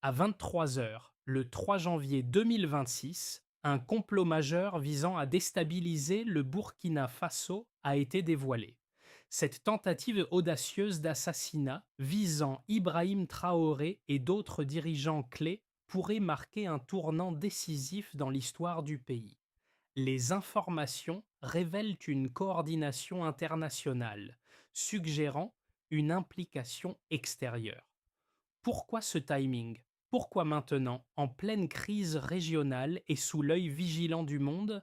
À 23 heures, le 3 janvier 2026, un complot majeur visant à déstabiliser le Burkina Faso a été dévoilé. Cette tentative audacieuse d'assassinat visant Ibrahim Traoré et d'autres dirigeants clés pourrait marquer un tournant décisif dans l'histoire du pays. Les informations révèlent une coordination internationale, suggérant une implication extérieure. Pourquoi ce timing? Pourquoi maintenant, en pleine crise régionale et sous l'œil vigilant du monde?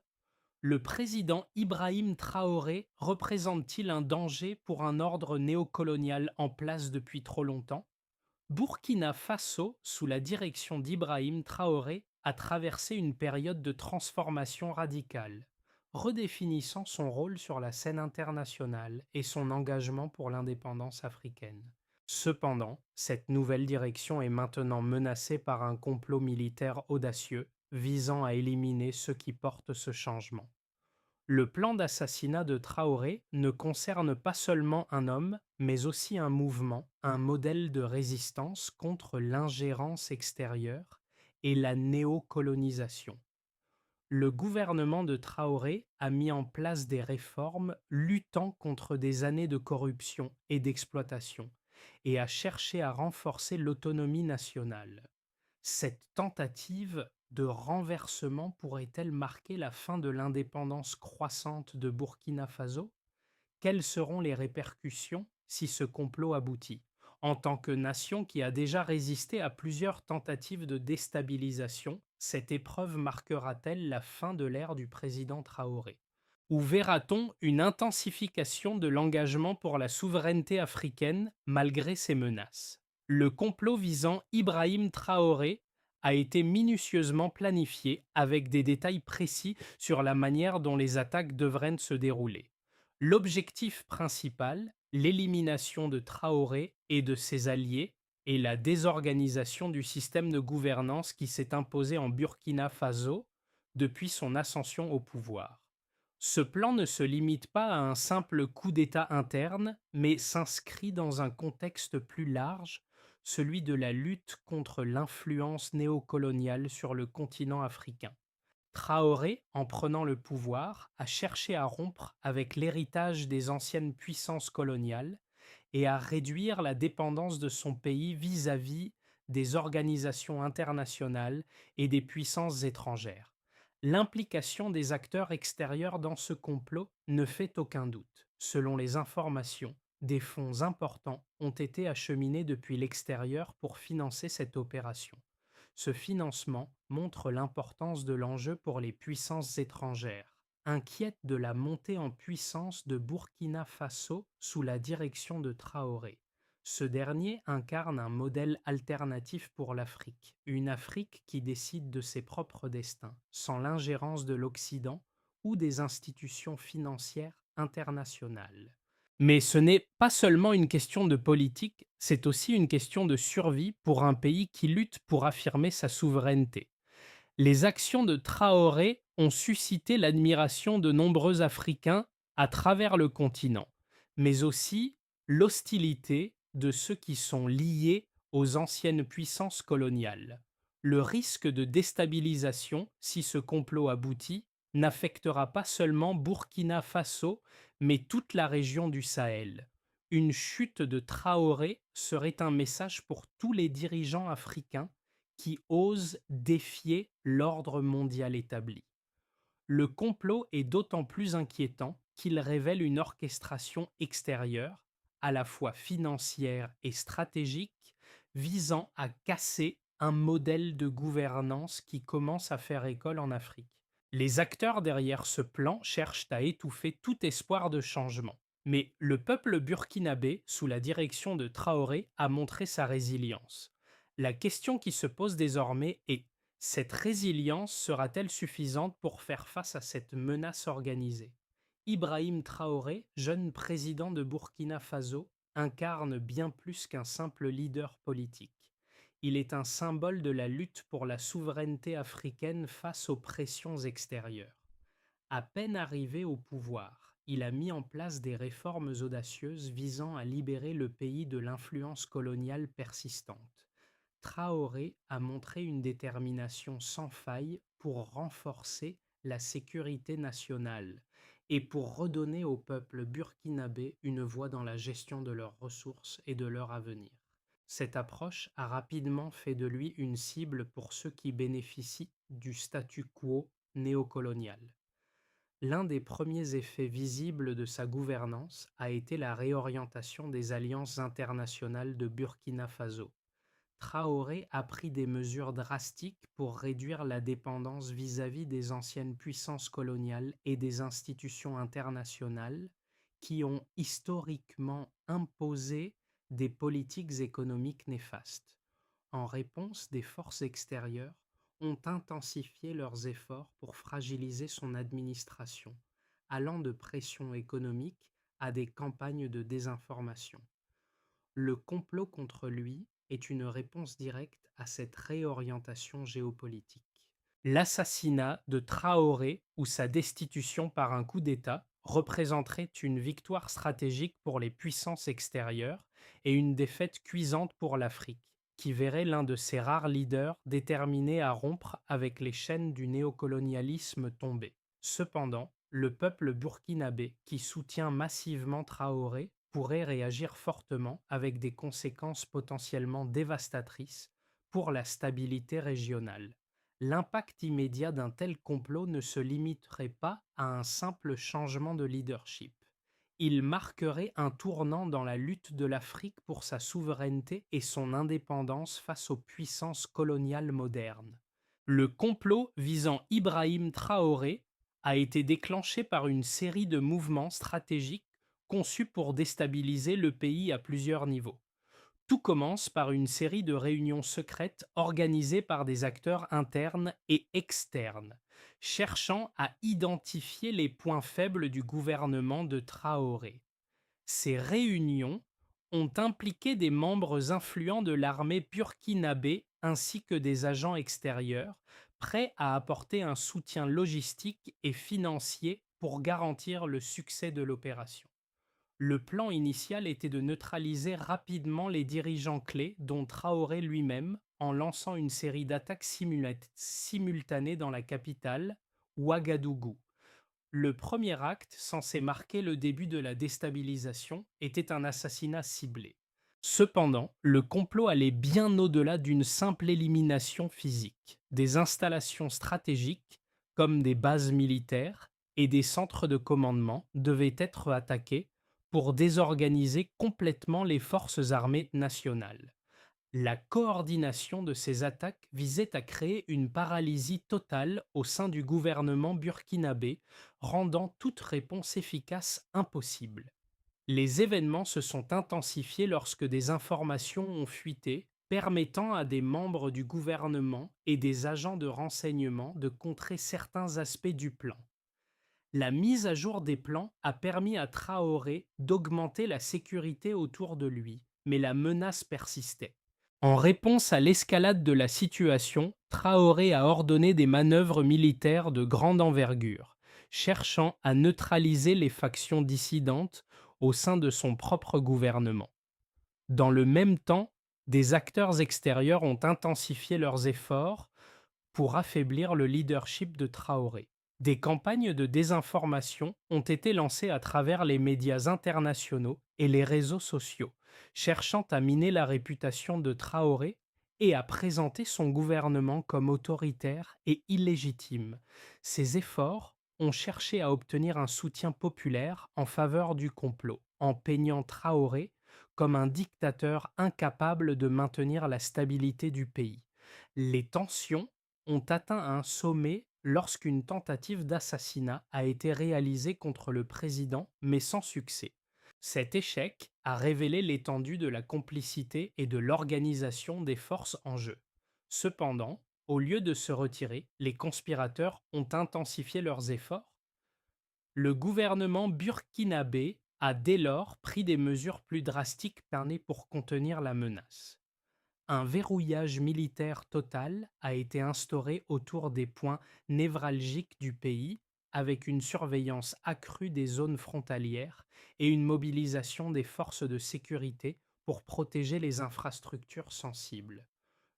Le président Ibrahim Traoré représente-t-il un danger pour un ordre néocolonial en place depuis trop longtemps? Burkina Faso, sous la direction d'Ibrahim Traoré, a traversé une période de transformation radicale, redéfinissant son rôle sur la scène internationale et son engagement pour l'indépendance africaine. Cependant, cette nouvelle direction est maintenant menacée par un complot militaire audacieux visant à éliminer ceux qui portent ce changement. Le plan d'assassinat de Traoré ne concerne pas seulement un homme, mais aussi un mouvement, un modèle de résistance contre l'ingérence extérieure et la néocolonisation. Le gouvernement de Traoré a mis en place des réformes luttant contre des années de corruption et d'exploitation et a cherché à renforcer l'autonomie nationale. Cette tentative de renversement pourrait-elle marquer la fin de l'indépendance croissante de Burkina Faso? Quelles seront les répercussions si ce complot aboutit? En tant que nation qui a déjà résisté à plusieurs tentatives de déstabilisation, cette épreuve marquera-t-elle la fin de l'ère du président Traoré? Ou verra-t-on une intensification de l'engagement pour la souveraineté africaine malgré ces menaces? Le complot visant Ibrahim Traoré a été minutieusement planifié avec des détails précis sur la manière dont les attaques devraient se dérouler. L'objectif principal, l'élimination de Traoré et de ses alliés, et la désorganisation du système de gouvernance qui s'est imposé en Burkina Faso depuis son ascension au pouvoir. Ce plan ne se limite pas à un simple coup d'État interne, mais s'inscrit dans un contexte plus large, celui de la lutte contre l'influence néocoloniale sur le continent africain. Traoré, en prenant le pouvoir, a cherché à rompre avec l'héritage des anciennes puissances coloniales et à réduire la dépendance de son pays vis-à-vis des organisations internationales et des puissances étrangères. L'implication des acteurs extérieurs dans ce complot ne fait aucun doute. Selon les informations, des fonds importants ont été acheminés depuis l'extérieur pour financer cette opération. Ce financement montre l'importance de l'enjeu pour les puissances étrangères, inquiètes de la montée en puissance de Burkina Faso sous la direction de Traoré. Ce dernier incarne un modèle alternatif pour l'Afrique, une Afrique qui décide de ses propres destins, sans l'ingérence de l'Occident ou des institutions financières internationales. Mais ce n'est pas seulement une question de politique, c'est aussi une question de survie pour un pays qui lutte pour affirmer sa souveraineté. Les actions de Traoré ont suscité l'admiration de nombreux Africains à travers le continent, mais aussi l'hostilité de ceux qui sont liés aux anciennes puissances coloniales. Le risque de déstabilisation, si ce complot aboutit, n'affectera pas seulement Burkina Faso, mais toute la région du Sahel. Une chute de Traoré serait un message pour tous les dirigeants africains qui osent défier l'ordre mondial établi. Le complot est d'autant plus inquiétant qu'il révèle une orchestration extérieure, à la fois financière et stratégique, visant à casser un modèle de gouvernance qui commence à faire école en Afrique. Les acteurs derrière ce plan cherchent à étouffer tout espoir de changement. Mais le peuple burkinabé, sous la direction de Traoré, a montré sa résilience. La question qui se pose désormais est: cette résilience sera-t-elle suffisante pour faire face à cette menace organisée? Ibrahim Traoré, jeune président de Burkina Faso, incarne bien plus qu'un simple leader politique. Il est un symbole de la lutte pour la souveraineté africaine face aux pressions extérieures. À peine arrivé au pouvoir, il a mis en place des réformes audacieuses visant à libérer le pays de l'influence coloniale persistante. Traoré a montré une détermination sans faille pour renforcer la sécurité nationale et pour redonner au peuple burkinabé une voix dans la gestion de leurs ressources et de leur avenir. Cette approche a rapidement fait de lui une cible pour ceux qui bénéficient du statu quo néocolonial. L'un des premiers effets visibles de sa gouvernance a été la réorientation des alliances internationales de Burkina Faso. Traoré a pris des mesures drastiques pour réduire la dépendance vis-à-vis des anciennes puissances coloniales et des institutions internationales qui ont historiquement imposé des politiques économiques néfastes. En réponse, des forces extérieures ont intensifié leurs efforts pour fragiliser son administration, allant de pression économique à des campagnes de désinformation. Le complot contre lui est une réponse directe à cette réorientation géopolitique. L'assassinat de Traoré ou sa destitution par un coup d'État représenterait une victoire stratégique pour les puissances extérieures et une défaite cuisante pour l'Afrique, qui verrait l'un de ses rares leaders déterminé à rompre avec les chaînes du néocolonialisme tomber. Cependant, le peuple burkinabé, qui soutient massivement Traoré, pourrait réagir fortement avec des conséquences potentiellement dévastatrices pour la stabilité régionale. L'impact immédiat d'un tel complot ne se limiterait pas à un simple changement de leadership. Il marquerait un tournant dans la lutte de l'Afrique pour sa souveraineté et son indépendance face aux puissances coloniales modernes. Le complot visant Ibrahim Traoré a été déclenché par une série de mouvements stratégiques conçus pour déstabiliser le pays à plusieurs niveaux. Tout commence par une série de réunions secrètes organisées par des acteurs internes et externes, cherchant à identifier les points faibles du gouvernement de Traoré. Ces réunions ont impliqué des membres influents de l'armée burkinabé ainsi que des agents extérieurs, prêts à apporter un soutien logistique et financier pour garantir le succès de l'opération. Le plan initial était de neutraliser rapidement les dirigeants clés, dont Traoré lui-même, en lançant une série d'attaques simultanées dans la capitale, Ouagadougou. Le premier acte, censé marquer le début de la déstabilisation, était un assassinat ciblé. Cependant, le complot allait bien au-delà d'une simple élimination physique. Des installations stratégiques, comme des bases militaires et des centres de commandement, devaient être attaqués pour désorganiser complètement les forces armées nationales. La coordination de ces attaques visait à créer une paralysie totale au sein du gouvernement burkinabé, rendant toute réponse efficace impossible. Les événements se sont intensifiés lorsque des informations ont fuité, permettant à des membres du gouvernement et des agents de renseignement de contrer certains aspects du plan. La mise à jour des plans a permis à Traoré d'augmenter la sécurité autour de lui, mais la menace persistait. En réponse à l'escalade de la situation, Traoré a ordonné des manœuvres militaires de grande envergure, cherchant à neutraliser les factions dissidentes au sein de son propre gouvernement. Dans le même temps, des acteurs extérieurs ont intensifié leurs efforts pour affaiblir le leadership de Traoré. Des campagnes de désinformation ont été lancées à travers les médias internationaux et les réseaux sociaux, cherchant à miner la réputation de Traoré et à présenter son gouvernement comme autoritaire et illégitime. Ces efforts ont cherché à obtenir un soutien populaire en faveur du complot, en peignant Traoré comme un dictateur incapable de maintenir la stabilité du pays. Les tensions ont atteint un sommet lorsqu'une tentative d'assassinat a été réalisée contre le président, mais sans succès. Cet échec a révélé l'étendue de la complicité et de l'organisation des forces en jeu. Cependant, au lieu de se retirer, les conspirateurs ont intensifié leurs efforts. Le gouvernement burkinabé a dès lors pris des mesures plus drastiques pour contenir la menace. Un verrouillage militaire total a été instauré autour des points névralgiques du pays, avec une surveillance accrue des zones frontalières et une mobilisation des forces de sécurité pour protéger les infrastructures sensibles.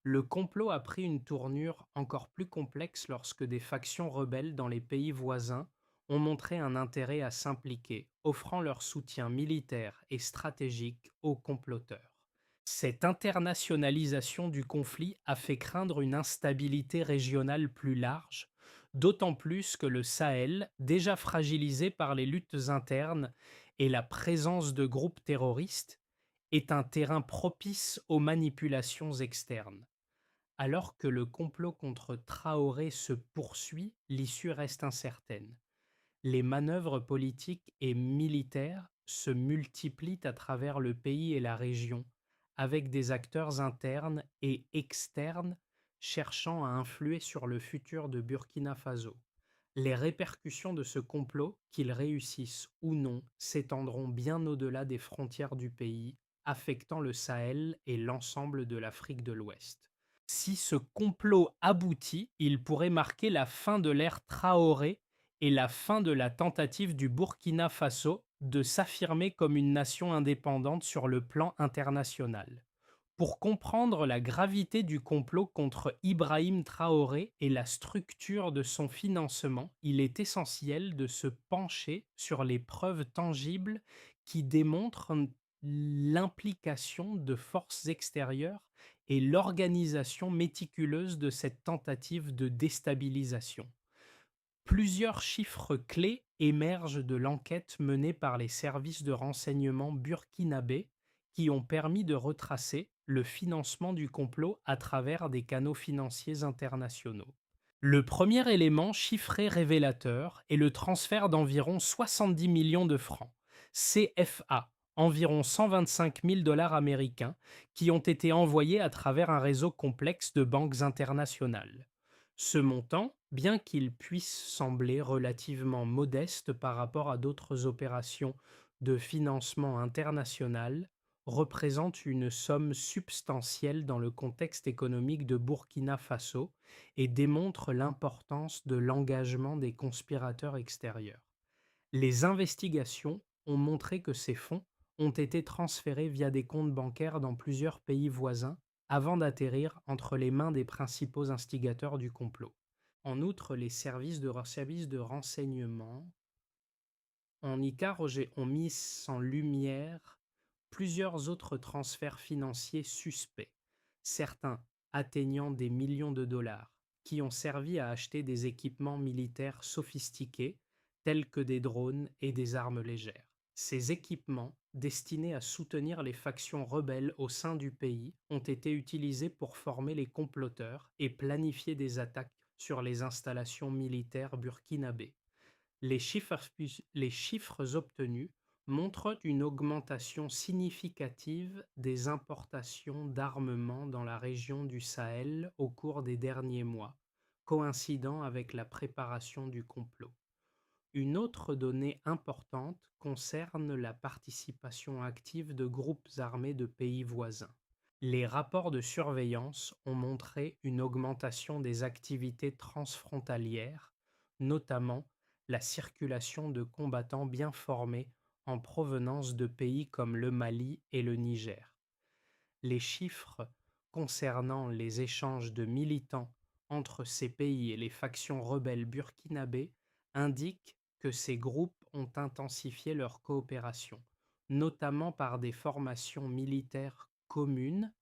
Le complot a pris une tournure encore plus complexe lorsque des factions rebelles dans les pays voisins ont montré un intérêt à s'impliquer, offrant leur soutien militaire et stratégique aux comploteurs. Cette internationalisation du conflit a fait craindre une instabilité régionale plus large, d'autant plus que le Sahel, déjà fragilisé par les luttes internes et la présence de groupes terroristes, est un terrain propice aux manipulations externes. Alors que le complot contre Traoré se poursuit, l'issue reste incertaine. Les manœuvres politiques et militaires se multiplient à travers le pays et la région, avec des acteurs internes et externes cherchant à influer sur le futur de Burkina Faso. Les répercussions de ce complot, qu'ils réussissent ou non, s'étendront bien au-delà des frontières du pays, affectant le Sahel et l'ensemble de l'Afrique de l'Ouest. Si ce complot aboutit, il pourrait marquer la fin de l'ère Traoré et la fin de la tentative du Burkina Faso de s'affirmer comme une nation indépendante sur le plan international. Pour comprendre la gravité du complot contre Ibrahim Traoré et la structure de son financement, il est essentiel de se pencher sur les preuves tangibles qui démontrent l'implication de forces extérieures et l'organisation méticuleuse de cette tentative de déstabilisation. Plusieurs chiffres clés émergent de l'enquête menée par les services de renseignement burkinabés qui ont permis de retracer le financement du complot à travers des canaux financiers internationaux. Le premier élément chiffré révélateur est le transfert d'environ 70 millions de francs, CFA, environ 125 000 dollars américains, qui ont été envoyés à travers un réseau complexe de banques internationales. Ce montant, bien qu'il puisse sembler relativement modeste par rapport à d'autres opérations de financement international, représente une somme substantielle dans le contexte économique de Burkina Faso et démontre l'importance de l'engagement des conspirateurs extérieurs. Les investigations ont montré que ces fonds ont été transférés via des comptes bancaires dans plusieurs pays voisins avant d'atterrir entre les mains des principaux instigateurs du complot. En outre, les services de renseignement en ICAR ont mis en lumière plusieurs autres transferts financiers suspects, certains atteignant des millions de dollars, qui ont servi à acheter des équipements militaires sophistiqués tels que des drones et des armes légères. Ces équipements, destinés à soutenir les factions rebelles au sein du pays, ont été utilisés pour former les comploteurs et planifier des attaques sur les installations militaires burkinabées. Les chiffres obtenus montrent une augmentation significative des importations d'armements dans la région du Sahel au cours des derniers mois, coïncidant avec la préparation du complot. Une autre donnée importante concerne la participation active de groupes armés de pays voisins. Les rapports de surveillance ont montré une augmentation des activités transfrontalières, notamment la circulation de combattants bien formés en provenance de pays comme le Mali et le Niger. Les chiffres concernant les échanges de militants entre ces pays et les factions rebelles burkinabées indiquent que ces groupes ont intensifié leur coopération, notamment par des formations militaires communes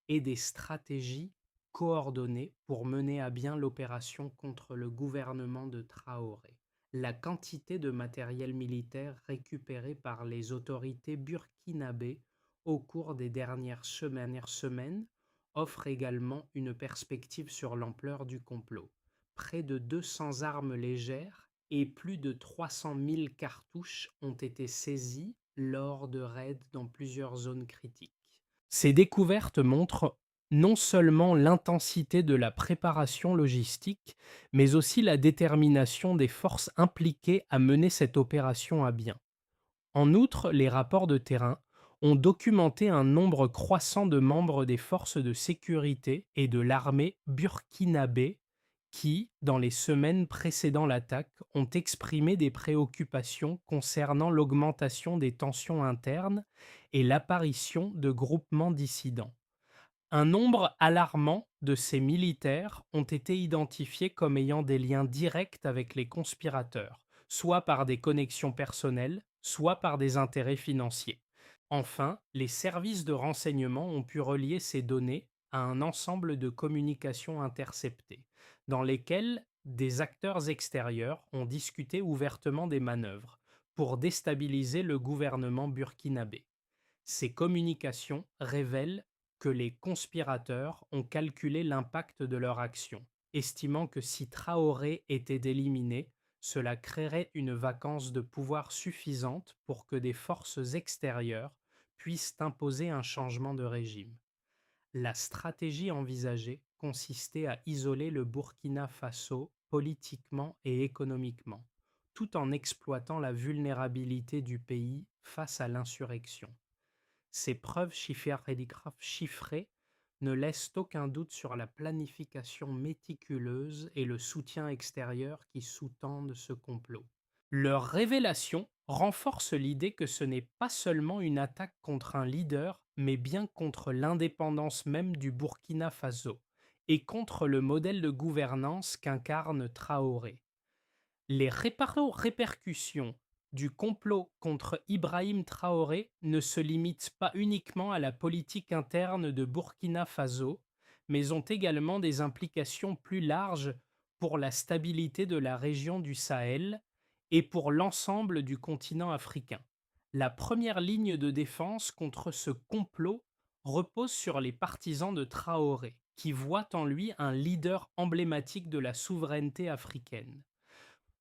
et des stratégies coordonnées pour mener à bien l'opération contre le gouvernement de Traoré. La quantité de matériel militaire récupéré par les autorités burkinabées au cours des dernières semaines offre également une perspective sur l'ampleur du complot. Près de 200 armes légères et plus de 300 000 cartouches ont été saisies lors de raids dans plusieurs zones critiques. Ces découvertes montrent non seulement l'intensité de la préparation logistique, mais aussi la détermination des forces impliquées à mener cette opération à bien. En outre, les rapports de terrain ont documenté un nombre croissant de membres des forces de sécurité et de l'armée burkinabé qui, dans les semaines précédant l'attaque, ont exprimé des préoccupations concernant l'augmentation des tensions internes et l'apparition de groupements dissidents. Un nombre alarmant de ces militaires ont été identifiés comme ayant des liens directs avec les conspirateurs, soit par des connexions personnelles, soit par des intérêts financiers. Enfin, les services de renseignement ont pu relier ces données à un ensemble de communications interceptées, dans lesquelles des acteurs extérieurs ont discuté ouvertement des manœuvres pour déstabiliser le gouvernement burkinabé. Ces communications révèlent que les conspirateurs ont calculé l'impact de leur action, estimant que si Traoré était éliminé, cela créerait une vacance de pouvoir suffisante pour que des forces extérieures puissent imposer un changement de régime. La stratégie envisagée consistait à isoler le Burkina Faso politiquement et économiquement, tout en exploitant la vulnérabilité du pays face à l'insurrection. Ces preuves chiffrées ne laissent aucun doute sur la planification méticuleuse et le soutien extérieur qui sous-tendent ce complot. Leur révélation renforce l'idée que ce n'est pas seulement une attaque contre un leader, mais bien contre l'indépendance même du Burkina Faso et contre le modèle de gouvernance qu'incarne Traoré. Les répercussions du complot contre Ibrahim Traoré ne se limitent pas uniquement à la politique interne de Burkina Faso, mais ont également des implications plus larges pour la stabilité de la région du Sahel et pour l'ensemble du continent africain. La première ligne de défense contre ce complot repose sur les partisans de Traoré, qui voient en lui un leader emblématique de la souveraineté africaine.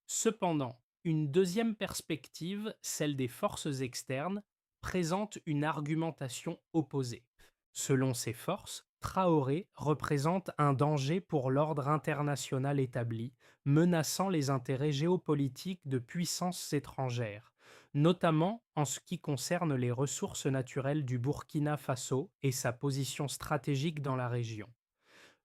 Cependant, une deuxième perspective, celle des forces externes, présente une argumentation opposée. Selon ces forces, Traoré représente un danger pour l'ordre international établi, menaçant les intérêts géopolitiques de puissances étrangères, notamment en ce qui concerne les ressources naturelles du Burkina Faso et sa position stratégique dans la région.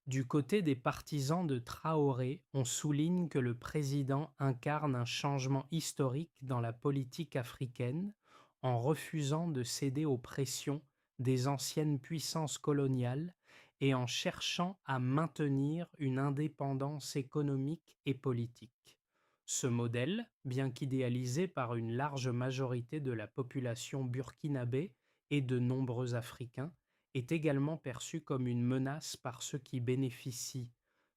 Du côté des partisans de Traoré, on souligne que le président incarne un changement historique dans la politique africaine en refusant de céder aux pressions des anciennes puissances coloniales et en cherchant à maintenir une indépendance économique et politique. Ce modèle, bien qu'idéalisé par une large majorité de la population burkinabé et de nombreux Africains, est également perçu comme une menace par ceux qui bénéficient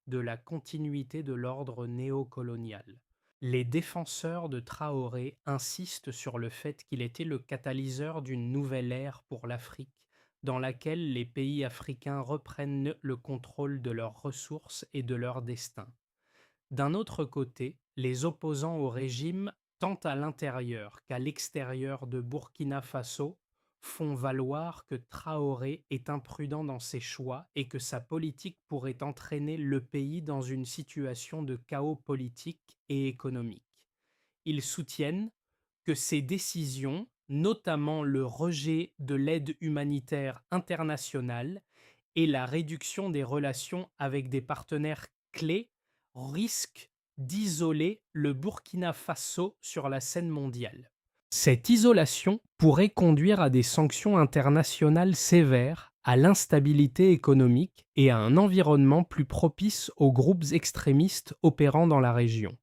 de la continuité de l'ordre néocolonial. Les défenseurs de Traoré insistent sur le fait qu'il était le catalyseur d'une nouvelle ère pour l'Afrique, dans laquelle les pays africains reprennent le contrôle de leurs ressources et de leur destin. D'un autre côté, les opposants au régime, tant à l'intérieur qu'à l'extérieur de Burkina Faso, font valoir que Traoré est imprudent dans ses choix et que sa politique pourrait entraîner le pays dans une situation de chaos politique et économique. Ils soutiennent que ces décisions, notamment le rejet de l'aide humanitaire internationale et la réduction des relations avec des partenaires clés, risquent d'isoler le Burkina Faso sur la scène mondiale. Cette isolation pourrait conduire à des sanctions internationales sévères, à l'instabilité économique et à un environnement plus propice aux groupes extrémistes opérant dans la région.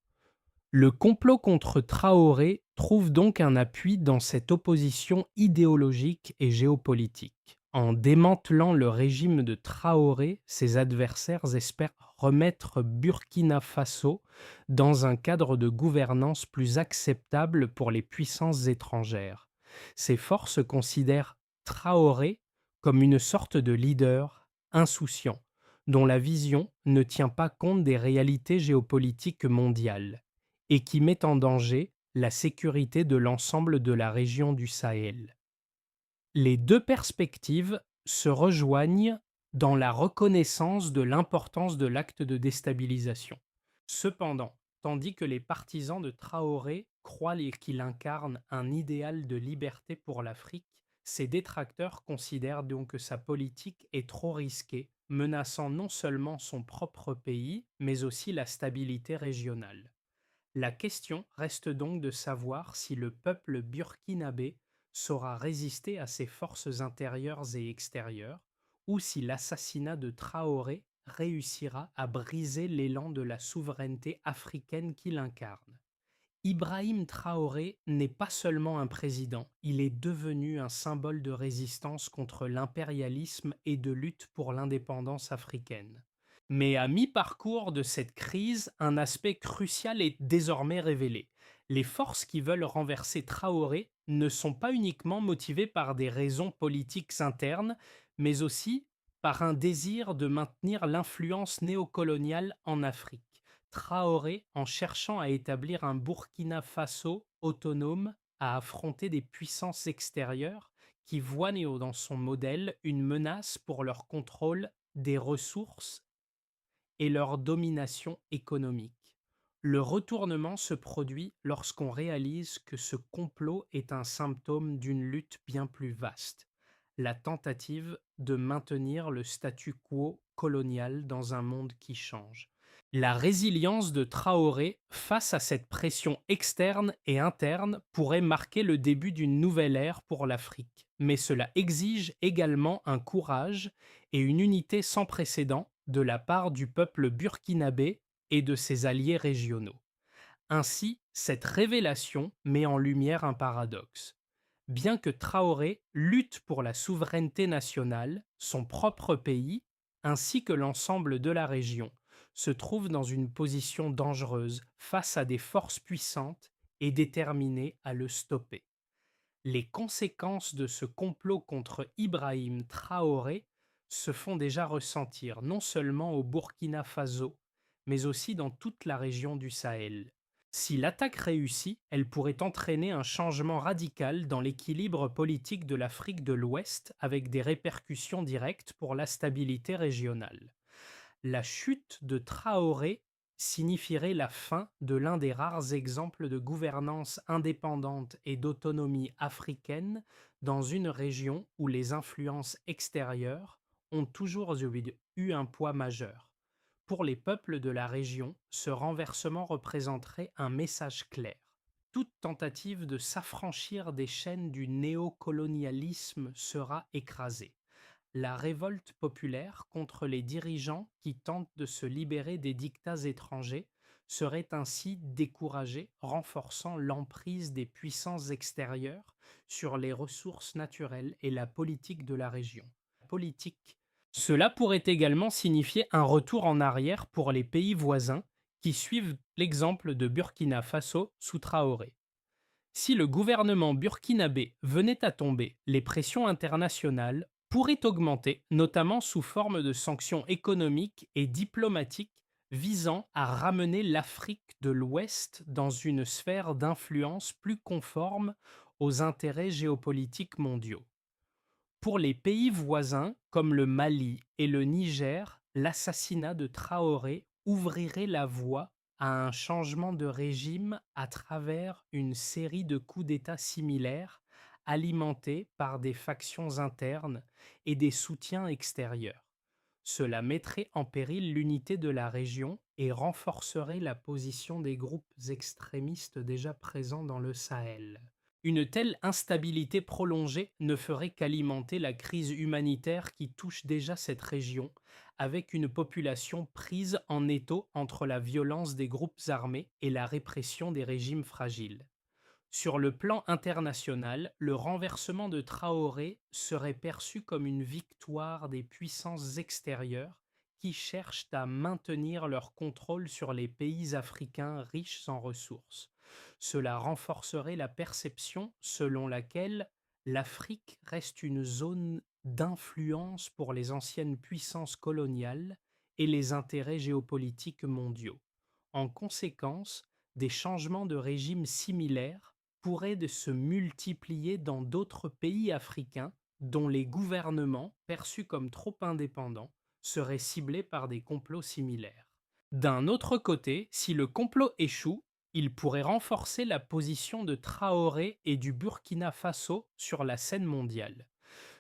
Le complot contre Traoré trouve donc un appui dans cette opposition idéologique et géopolitique. En démantelant le régime de Traoré, ses adversaires espèrent remettre Burkina Faso dans un cadre de gouvernance plus acceptable pour les puissances étrangères. Ces forces considèrent Traoré comme une sorte de leader insouciant, dont la vision ne tient pas compte des réalités géopolitiques mondiales et qui met en danger la sécurité de l'ensemble de la région du Sahel. Les deux perspectives se rejoignent dans la reconnaissance de l'importance de l'acte de déstabilisation. Cependant, tandis que les partisans de Traoré croient qu'il incarne un idéal de liberté pour l'Afrique, ses détracteurs considèrent donc que sa politique est trop risquée, menaçant non seulement son propre pays, mais aussi la stabilité régionale. La question reste donc de savoir si le peuple burkinabé saura résister à ces forces intérieures et extérieures, ou si l'assassinat de Traoré réussira à briser l'élan de la souveraineté africaine qu'il incarne. Ibrahim Traoré n'est pas seulement un président, il est devenu un symbole de résistance contre l'impérialisme et de lutte pour l'indépendance africaine. Mais à mi-parcours de cette crise, un aspect crucial est désormais révélé. Les forces qui veulent renverser Traoré ne sont pas uniquement motivées par des raisons politiques internes, mais aussi par un désir de maintenir l'influence néocoloniale en Afrique. Traoré, en cherchant à établir un Burkina Faso autonome, a affronté des puissances extérieures qui voient dans son modèle une menace pour leur contrôle des ressources et leur domination économique. Le retournement se produit lorsqu'on réalise que ce complot est un symptôme d'une lutte bien plus vaste, la tentative de maintenir le statu quo colonial dans un monde qui change. La résilience de Traoré face à cette pression externe et interne pourrait marquer le début d'une nouvelle ère pour l'Afrique, mais cela exige également un courage et une unité sans précédent de la part du peuple burkinabé et de ses alliés régionaux. Ainsi, cette révélation met en lumière un paradoxe. Bien que Traoré lutte pour la souveraineté nationale, son propre pays, ainsi que l'ensemble de la région, se trouve dans une position dangereuse face à des forces puissantes et déterminées à le stopper. Les conséquences de ce complot contre Ibrahim Traoré se font déjà ressentir non seulement au Burkina Faso, mais aussi dans toute la région du Sahel. Si l'attaque réussit, elle pourrait entraîner un changement radical dans l'équilibre politique de l'Afrique de l'Ouest avec des répercussions directes pour la stabilité régionale. La chute de Traoré signifierait la fin de l'un des rares exemples de gouvernance indépendante et d'autonomie africaine dans une région où les influences extérieures ont toujours eu un poids majeur. Pour les peuples de la région, ce renversement représenterait un message clair. Toute tentative de s'affranchir des chaînes du néocolonialisme sera écrasée. La révolte populaire contre les dirigeants qui tentent de se libérer des dictats étrangers serait ainsi découragée, renforçant l'emprise des puissances extérieures sur les ressources naturelles et la politique de la région. Politique. Cela pourrait également signifier un retour en arrière pour les pays voisins qui suivent l'exemple de Burkina Faso sous Traoré. Si le gouvernement burkinabé venait à tomber, les pressions internationales pourraient augmenter, notamment sous forme de sanctions économiques et diplomatiques visant à ramener l'Afrique de l'Ouest dans une sphère d'influence plus conforme aux intérêts géopolitiques mondiaux. Pour les pays voisins comme le Mali et le Niger, l'assassinat de Traoré ouvrirait la voie à un changement de régime à travers une série de coups d'État similaires alimentés par des factions internes et des soutiens extérieurs. Cela mettrait en péril l'unité de la région et renforcerait la position des groupes extrémistes déjà présents dans le Sahel. Une telle instabilité prolongée ne ferait qu'alimenter la crise humanitaire qui touche déjà cette région, avec une population prise en étau entre la violence des groupes armés et la répression des régimes fragiles. Sur le plan international, le renversement de Traoré serait perçu comme une victoire des puissances extérieures qui cherchent à maintenir leur contrôle sur les pays africains riches en ressources. Cela renforcerait la perception selon laquelle l'Afrique reste une zone d'influence pour les anciennes puissances coloniales et les intérêts géopolitiques mondiaux. En conséquence, des changements de régime similaires pourraient se multiplier dans d'autres pays africains dont les gouvernements, perçus comme trop indépendants, seraient ciblés par des complots similaires. D'un autre côté, si le complot échoue, il pourrait renforcer la position de Traoré et du Burkina Faso sur la scène mondiale.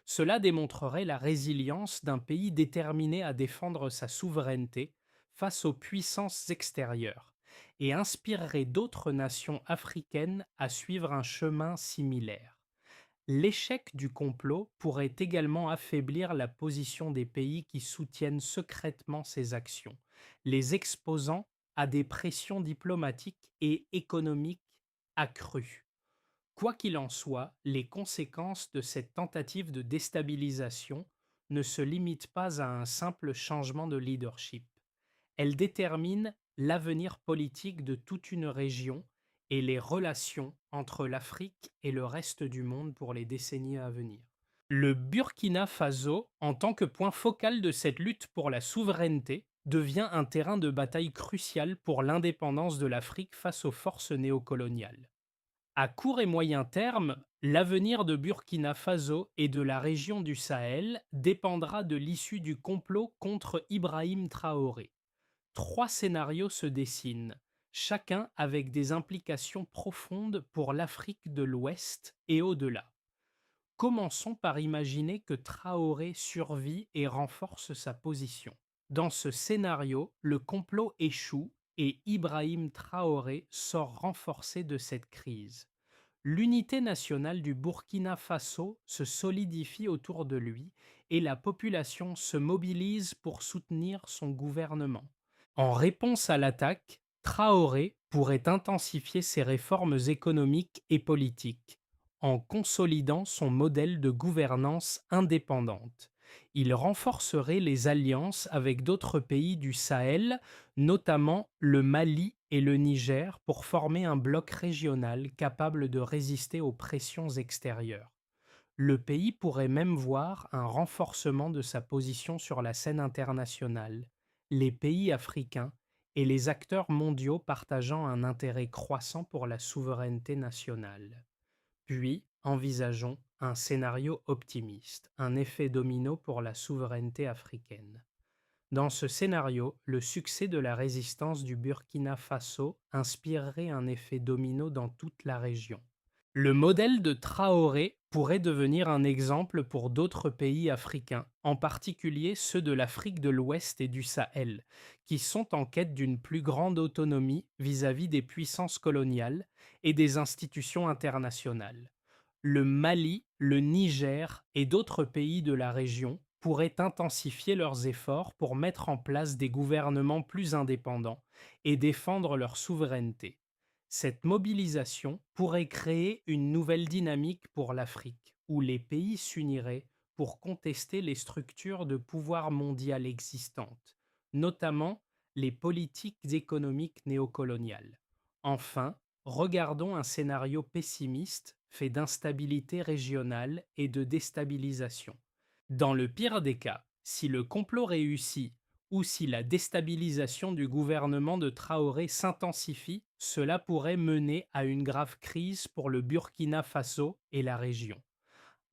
Cela démontrerait la résilience d'un pays déterminé à défendre sa souveraineté face aux puissances extérieures et inspirerait d'autres nations africaines à suivre un chemin similaire. L'échec du complot pourrait également affaiblir la position des pays qui soutiennent secrètement ces actions, les exposant à des pressions diplomatiques et économiques accrues. Quoi qu'il en soit, les conséquences de cette tentative de déstabilisation ne se limitent pas à un simple changement de leadership. Elles déterminent l'avenir politique de toute une région et les relations entre l'Afrique et le reste du monde pour les décennies à venir. Le Burkina Faso, en tant que point focal de cette lutte pour la souveraineté, devient un terrain de bataille crucial pour l'indépendance de l'Afrique face aux forces néocoloniales. À court et moyen terme, l'avenir de Burkina Faso et de la région du Sahel dépendra de l'issue du complot contre Ibrahim Traoré. Trois scénarios se dessinent, chacun avec des implications profondes pour l'Afrique de l'Ouest et au-delà. Commençons par imaginer que Traoré survit et renforce sa position. Dans ce scénario, le complot échoue et Ibrahim Traoré sort renforcé de cette crise. L'unité nationale du Burkina Faso se solidifie autour de lui et la population se mobilise pour soutenir son gouvernement. En réponse à l'attaque, Traoré pourrait intensifier ses réformes économiques et politiques, en consolidant son modèle de gouvernance indépendante. Il renforcerait les alliances avec d'autres pays du Sahel, notamment le Mali et le Niger, pour former un bloc régional capable de résister aux pressions extérieures. Le pays pourrait même voir un renforcement de sa position sur la scène internationale, les pays africains et les acteurs mondiaux partageant un intérêt croissant pour la souveraineté nationale. Puis, envisageons un scénario optimiste, un effet domino pour la souveraineté africaine. Dans ce scénario, le succès de la résistance du Burkina Faso inspirerait un effet domino dans toute la région. Le modèle de Traoré pourrait devenir un exemple pour d'autres pays africains, en particulier ceux de l'Afrique de l'Ouest et du Sahel, qui sont en quête d'une plus grande autonomie vis-à-vis des puissances coloniales et des institutions internationales. Le Mali, le Niger et d'autres pays de la région pourraient intensifier leurs efforts pour mettre en place des gouvernements plus indépendants et défendre leur souveraineté. Cette mobilisation pourrait créer une nouvelle dynamique pour l'Afrique, où les pays s'uniraient pour contester les structures de pouvoir mondial existantes, notamment les politiques économiques néocoloniales. Enfin, regardons un scénario pessimiste fait d'instabilité régionale et de déstabilisation. Dans le pire des cas, si le complot réussit ou si la déstabilisation du gouvernement de Traoré s'intensifie, cela pourrait mener à une grave crise pour le Burkina Faso et la région.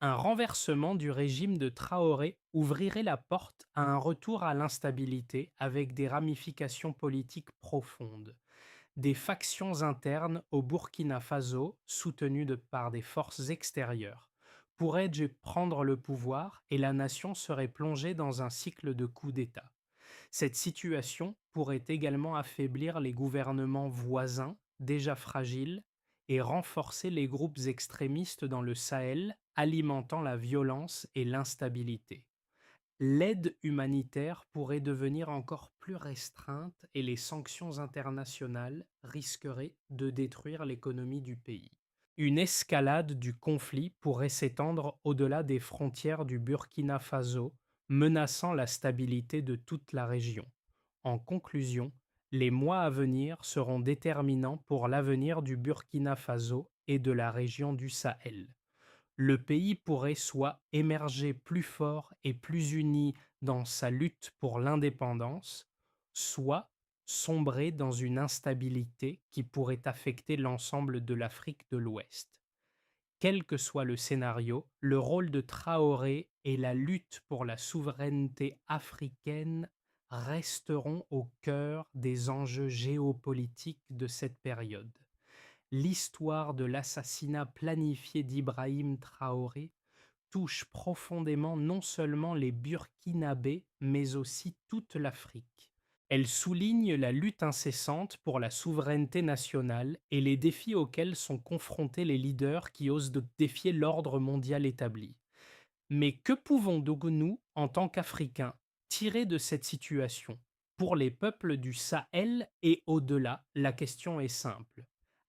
Un renversement du régime de Traoré ouvrirait la porte à un retour à l'instabilité avec des ramifications politiques profondes. Des factions internes au Burkina Faso, soutenues par des forces extérieures, pourraient prendre le pouvoir et la nation serait plongée dans un cycle de coups d'État. Cette situation pourrait également affaiblir les gouvernements voisins, déjà fragiles, et renforcer les groupes extrémistes dans le Sahel, alimentant la violence et l'instabilité. L'aide humanitaire pourrait devenir encore plus restreinte et les sanctions internationales risqueraient de détruire l'économie du pays. Une escalade du conflit pourrait s'étendre au-delà des frontières du Burkina Faso, menaçant la stabilité de toute la région. En conclusion, les mois à venir seront déterminants pour l'avenir du Burkina Faso et de la région du Sahel. Le pays pourrait soit émerger plus fort et plus uni dans sa lutte pour l'indépendance, soit sombrer dans une instabilité qui pourrait affecter l'ensemble de l'Afrique de l'Ouest. Quel que soit le scénario, le rôle de Traoré et la lutte pour la souveraineté africaine resteront au cœur des enjeux géopolitiques de cette période. L'histoire de l'assassinat planifié d'Ibrahim Traoré touche profondément non seulement les Burkinabés, mais aussi toute l'Afrique. Elle souligne la lutte incessante pour la souveraineté nationale et les défis auxquels sont confrontés les leaders qui osent défier l'ordre mondial établi. Mais que pouvons-nous, nous, en tant qu'Africains, tirer de cette situation? Pour les peuples du Sahel et au-delà, la question est simple.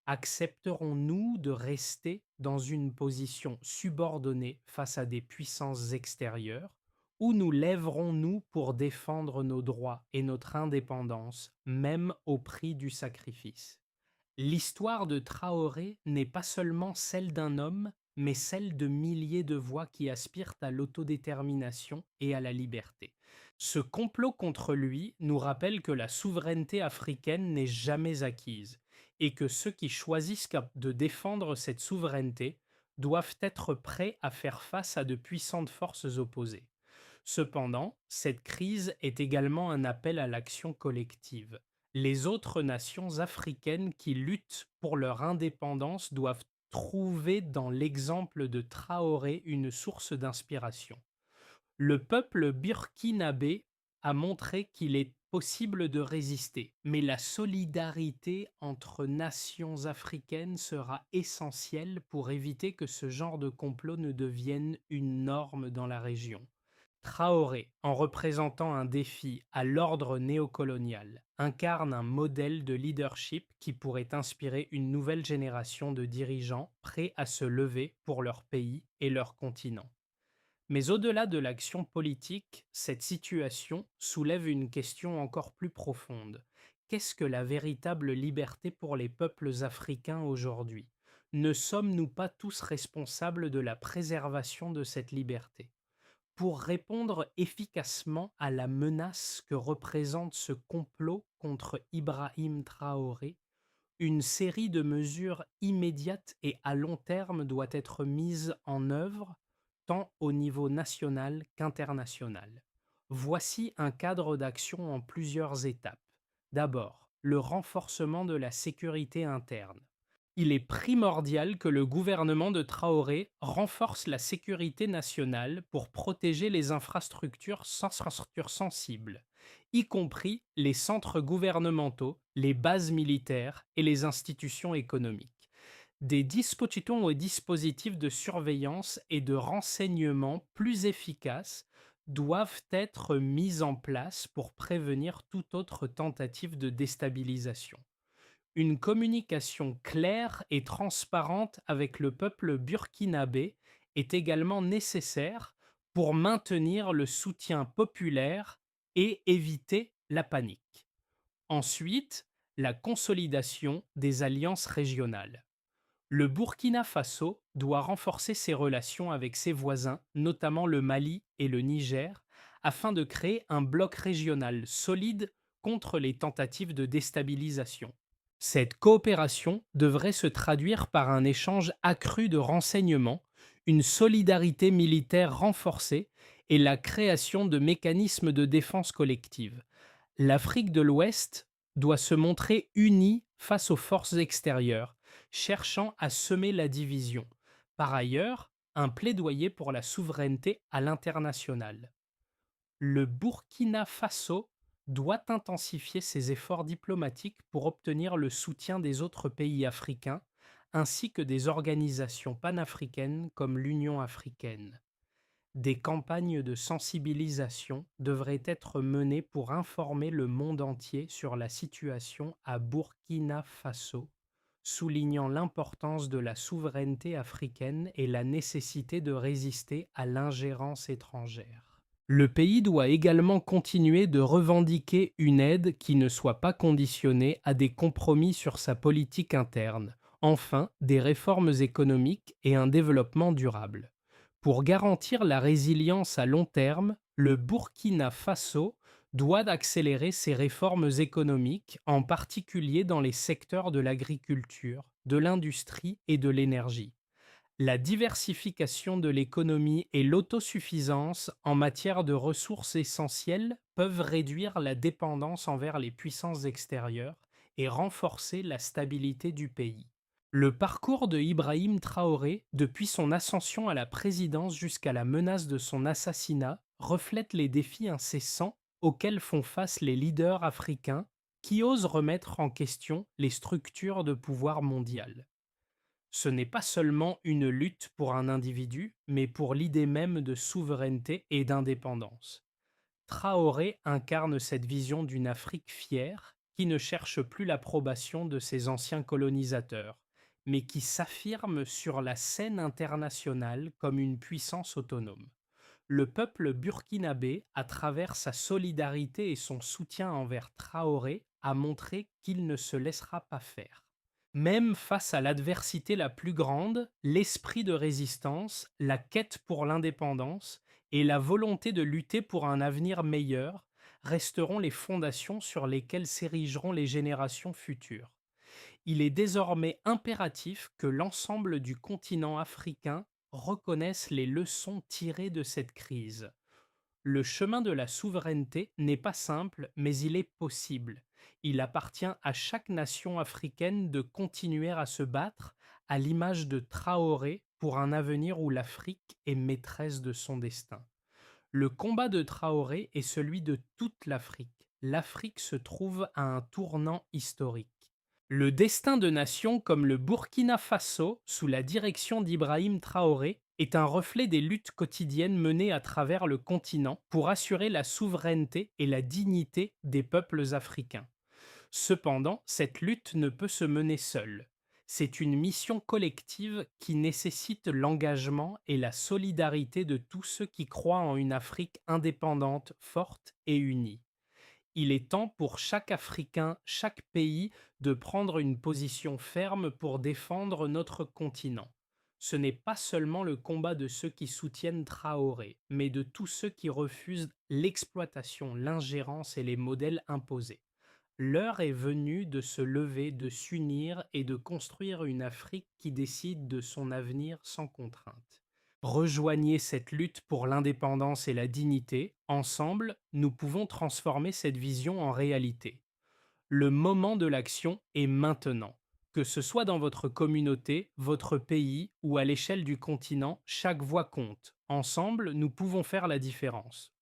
Accepterons-nous de rester dans une position subordonnée face à des puissances extérieures ou nous lèverons-nous pour défendre nos droits et notre indépendance, même au prix du sacrifice? L'histoire de Traoré n'est pas seulement celle d'un homme, mais celle de milliers de voix qui aspirent à l'autodétermination et à la liberté. Ce complot contre lui nous rappelle que la souveraineté africaine n'est jamais acquise et que ceux qui choisissent de défendre cette souveraineté doivent être prêts à faire face à de puissantes forces opposées. Cependant, cette crise est également un appel à l'action collective. Les autres nations africaines qui luttent pour leur indépendance doivent trouver dans l'exemple de Traoré une source d'inspiration. Le peuple burkinabé a montré qu'il est possible de résister, mais la solidarité entre nations africaines sera essentielle pour éviter que ce genre de complot ne devienne une norme dans la région. Traoré, en représentant un défi à l'ordre néocolonial, incarne un modèle de leadership qui pourrait inspirer une nouvelle génération de dirigeants prêts à se lever pour leur pays et leur continent. Mais au-delà de l'action politique, cette situation soulève une question encore plus profonde. Qu'est-ce que la véritable liberté pour les peuples africains aujourd'hui? Ne sommes-nous pas tous responsables de la préservation de cette liberté? Pour répondre efficacement à la menace que représente ce complot contre Ibrahim Traoré, une série de mesures immédiates et à long terme doit être mise en œuvre, tant au niveau national qu'international. Voici un cadre d'action en plusieurs étapes. D'abord, le renforcement de la sécurité interne. Il est primordial que le gouvernement de Traoré renforce la sécurité nationale pour protéger les infrastructures sensibles, y compris les centres gouvernementaux, les bases militaires et les institutions économiques. Des dispositifs de surveillance et de renseignement plus efficaces doivent être mis en place pour prévenir toute autre tentative de déstabilisation. Une communication claire et transparente avec le peuple burkinabé est également nécessaire pour maintenir le soutien populaire et éviter la panique. Ensuite, la consolidation des alliances régionales. Le Burkina Faso doit renforcer ses relations avec ses voisins, notamment le Mali et le Niger, afin de créer un bloc régional solide contre les tentatives de déstabilisation. Cette coopération devrait se traduire par un échange accru de renseignements, une solidarité militaire renforcée et la création de mécanismes de défense collective. L'Afrique de l'Ouest doit se montrer unie face aux forces extérieures, cherchant à semer la division. Par ailleurs, un plaidoyer pour la souveraineté à l'international. Le Burkina Faso doit intensifier ses efforts diplomatiques pour obtenir le soutien des autres pays africains, ainsi que des organisations panafricaines comme l'Union africaine. Des campagnes de sensibilisation devraient être menées pour informer le monde entier sur la situation à Burkina Faso, soulignant l'importance de la souveraineté africaine et la nécessité de résister à l'ingérence étrangère. Le pays doit également continuer de revendiquer une aide qui ne soit pas conditionnée à des compromis sur sa politique interne, enfin des réformes économiques et un développement durable. Pour garantir la résilience à long terme, le Burkina Faso doit accélérer ses réformes économiques, en particulier dans les secteurs de l'agriculture, de l'industrie et de l'énergie. La diversification de l'économie et l'autosuffisance en matière de ressources essentielles peuvent réduire la dépendance envers les puissances extérieures et renforcer la stabilité du pays. Le parcours de Ibrahim Traoré, depuis son ascension à la présidence jusqu'à la menace de son assassinat, reflète les défis incessants auxquelles font face les leaders africains qui osent remettre en question les structures de pouvoir mondial. Ce n'est pas seulement une lutte pour un individu, mais pour l'idée même de souveraineté et d'indépendance. Traoré incarne cette vision d'une Afrique fière qui ne cherche plus l'approbation de ses anciens colonisateurs, mais qui s'affirme sur la scène internationale comme une puissance autonome. Le peuple burkinabé, à travers sa solidarité et son soutien envers Traoré, a montré qu'il ne se laissera pas faire. Même face à l'adversité la plus grande, l'esprit de résistance, la quête pour l'indépendance et la volonté de lutter pour un avenir meilleur resteront les fondations sur lesquelles s'érigeront les générations futures. Il est désormais impératif que l'ensemble du continent africain reconnaisse les leçons tirées de cette crise. Le chemin de la souveraineté n'est pas simple, mais il est possible. Il appartient à chaque nation africaine de continuer à se battre, à l'image de Traoré, pour un avenir où l'Afrique est maîtresse de son destin. Le combat de Traoré est celui de toute l'Afrique. L'Afrique se trouve à un tournant historique. Le destin de nations comme le Burkina Faso, sous la direction d'Ibrahim Traoré, est un reflet des luttes quotidiennes menées à travers le continent pour assurer la souveraineté et la dignité des peuples africains. Cependant, cette lutte ne peut se mener seule. C'est une mission collective qui nécessite l'engagement et la solidarité de tous ceux qui croient en une Afrique indépendante, forte et unie. Il est temps pour chaque Africain, chaque pays, de prendre une position ferme pour défendre notre continent. Ce n'est pas seulement le combat de ceux qui soutiennent Traoré, mais de tous ceux qui refusent l'exploitation, l'ingérence et les modèles imposés. L'heure est venue de se lever, de s'unir et de construire une Afrique qui décide de son avenir sans contrainte. Rejoignez cette lutte pour l'indépendance et la dignité. Ensemble, nous pouvons transformer cette vision en réalité. Le moment de l'action est maintenant. Que ce soit dans votre communauté, votre pays ou à l'échelle du continent, chaque voix compte. Ensemble, nous pouvons faire la différence.